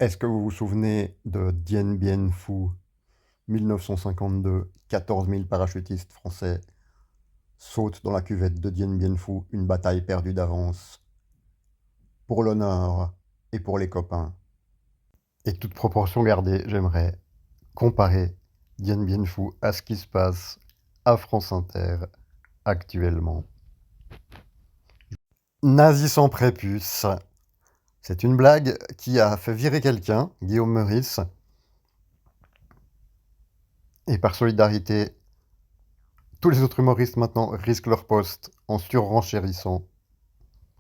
Est-ce que vous vous souvenez de Dien Bien Phu, 1952, 14 000 parachutistes français sautent dans la cuvette de Dien Bien Phu, une bataille perdue d'avance, pour l'honneur et pour les copains. Et toute proportion gardée, j'aimerais comparer Dien Bien Phu à ce qui se passe à France Inter actuellement. Nazi sans prépuce. C'est une blague qui a fait virer quelqu'un, Guillaume Meurice. Et par solidarité, tous les autres humoristes maintenant risquent leur poste en surrenchérissant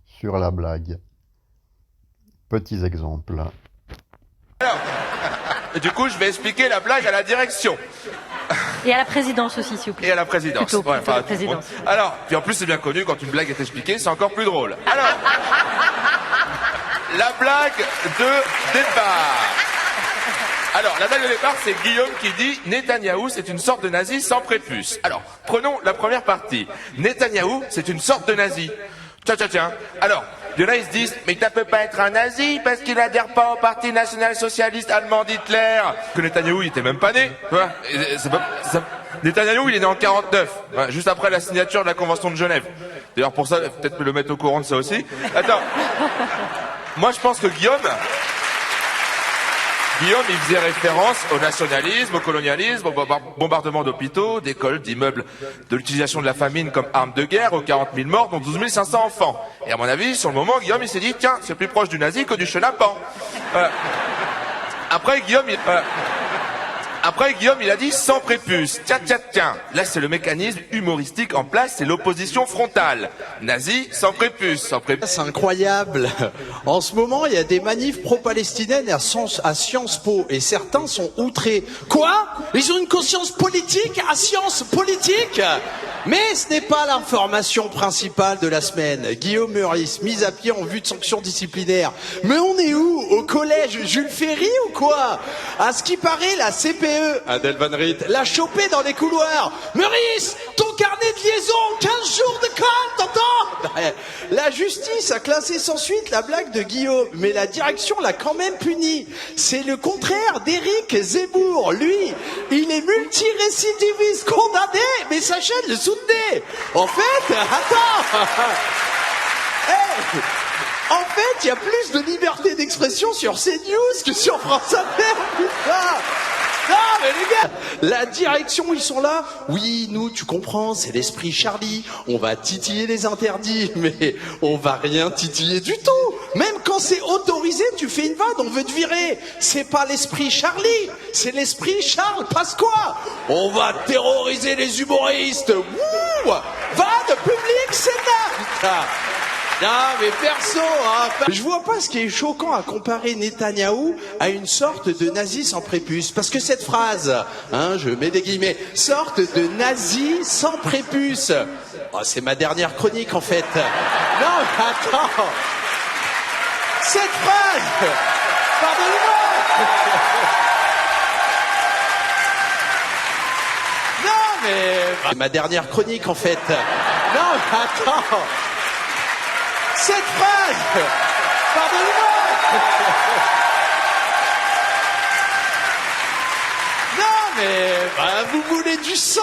sur la blague. Petits exemples. Alors, du coup, je vais expliquer la blague à la direction. Et à la présidence aussi, s'il vous plaît. Et à la présidence. Plutôt, Ouais, plutôt enfin, la présidence. Alors, puis en plus, c'est bien connu, quand une blague est expliquée, c'est encore plus drôle. Alors, la blague de départ. Alors, la blague de départ, c'est Guillaume qui dit « Netanyahou, c'est une sorte de nazi sans prépuce ». Alors, prenons la première partie. Netanyahou, c'est une sorte de nazi. Tiens. Alors, il y en a, ils se disent « Mais ça peut pas être un nazi parce qu'il adhère pas au parti national-socialiste allemand d'Hitler ». Que Netanyahou, il était même pas né. Tu vois. Netanyahou, il est né en 49, juste après la signature de la Convention de Genève. D'ailleurs, pour ça, peut-être le mettre au courant de ça aussi. Attends. Moi, je pense que Guillaume, il faisait référence au nationalisme, au colonialisme, au bombardement d'hôpitaux, d'écoles, d'immeubles, de l'utilisation de la famine comme arme de guerre, aux 40 000 morts, dont 12 500 enfants. Et à mon avis, sur le moment, Guillaume, il s'est dit, tiens, c'est plus proche du nazi que du chenapan. Après, Guillaume, il a dit sans prépuce. Tiens. Là, c'est le mécanisme humoristique en place, c'est l'opposition frontale. Nazi, sans prépuce, C'est incroyable. En ce moment, il y a des manifs pro-palestiniennes à Sciences Po et certains sont outrés. Quoi? Ils ont une conscience politique à Sciences Politiques? Mais ce n'est pas l'information principale de la semaine. Guillaume Meurice, mis à pied en vue de sanctions disciplinaires. Mais on est où? Au collège Jules Ferry ou quoi? À ce qui paraît, la CPE, Adèle Van Riet, l'a chopé dans les couloirs. Meurice, ton carnet de liaison, 15 jours de colle, t'entends? La justice a classé sans suite la blague de Guillaume, mais la direction l'a quand même puni. C'est le contraire d'Éric Zemmour. Lui, il est multirécidiviste condamné, mais sa chaîne le soutenait. En fait, attends. Hey, en fait, il y a plus de liberté d'expression sur CNews que sur France Inter, putain. Non, mais les gars, la direction, ils sont là. Oui, nous, tu comprends, c'est l'esprit Charlie. On va titiller les interdits, mais on va rien titiller du tout. Même quand c'est autorisé, tu fais une vanne, on veut te virer. C'est pas l'esprit Charlie, c'est l'esprit Charles Pasqua. On va terroriser les humoristes. Wouh, vanne publique, c'est là, putain. Non, mais perso, je vois pas ce qui est choquant à comparer Netanyahou à une sorte de nazi sans prépuce. Parce que cette phrase, je mets des guillemets, sorte de nazi sans prépuce. Oh, c'est ma dernière chronique en fait. Non, mais attends. Cette phrase, pardonnez-moi. Non, mais c'est ma dernière chronique en fait. Non, mais attends. Cette phrase, pardonnez-moi. Non mais vous voulez du sang,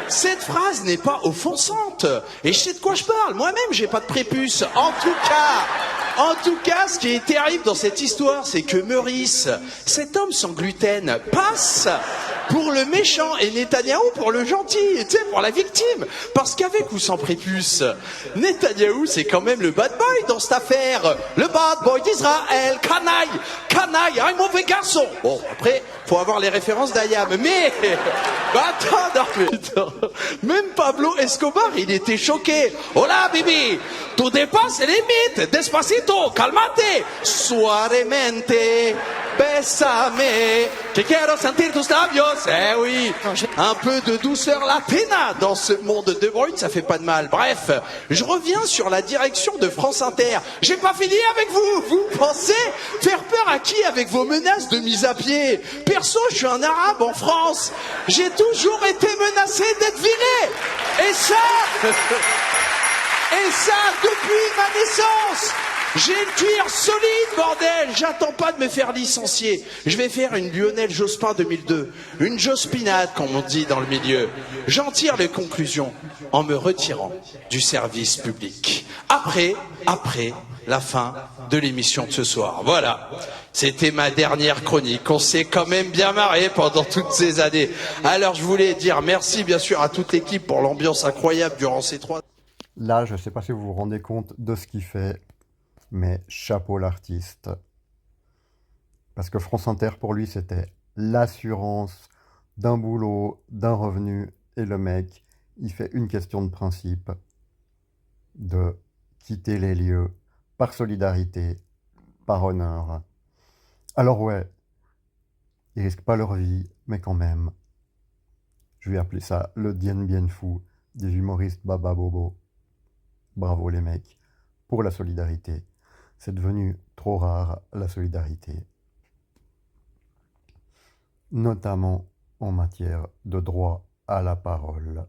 cette phrase n'est pas offensante. Et je sais de quoi je parle. Moi-même, j'ai pas de prépuce. En tout cas, ce qui est terrible dans cette histoire, c'est que Meurice, cet homme sans gluten, passe pour le méchant et Netanyahou pour le gentil, tu sais, pour la victime. Parce qu'avec ou sans prépuce, Netanyahou, c'est quand même le bad boy dans cette affaire. Le bad boy d'Israël, canaille, un mauvais garçon. Bon, après, faut avoir les références d'Ayam. Mais, attends, même Pablo Escobar, il était choqué. Hola, Bibi, tu dépasses les limites. Despacito, calmate. Suavemente, bésame, que quiero sentir tus labios. Eh oui, un peu de douceur latina dans ce monde de brut, ça fait pas de mal. Bref, je reviens sur la direction de France Inter. J'ai pas fini avec vous. Vous pensez faire peur à qui avec vos menaces de mise à pied? Perso, je suis un arabe en France. J'ai toujours été menacé d'être viré. Et ça depuis ma naissance. J'ai le cuir solide, bordel. J'attends pas de me faire licencier. Je vais faire une Lionel Jospin 2002. Une Jospinade, comme on dit dans le milieu. J'en tire les conclusions en me retirant du service public. Après la fin de l'émission de ce soir. Voilà. C'était ma dernière chronique. On s'est quand même bien marré pendant toutes ces années. Alors, je voulais dire merci, bien sûr, à toute l'équipe pour l'ambiance incroyable durant ces 3... Là, je ne sais pas si vous vous rendez compte de ce qu'il fait, mais chapeau l'artiste. Parce que France Inter, pour lui, c'était l'assurance d'un boulot, d'un revenu. Et le mec, il fait une question de principe de quitter les lieux par solidarité, par honneur. Alors ouais, ils risquent pas leur vie, mais quand même. Je vais appeler ça le Dien Bien Phu des humoristes Baba Bobo. Bravo les mecs, pour la solidarité. C'est devenu trop rare, la solidarité. Notamment en matière de droit à la parole.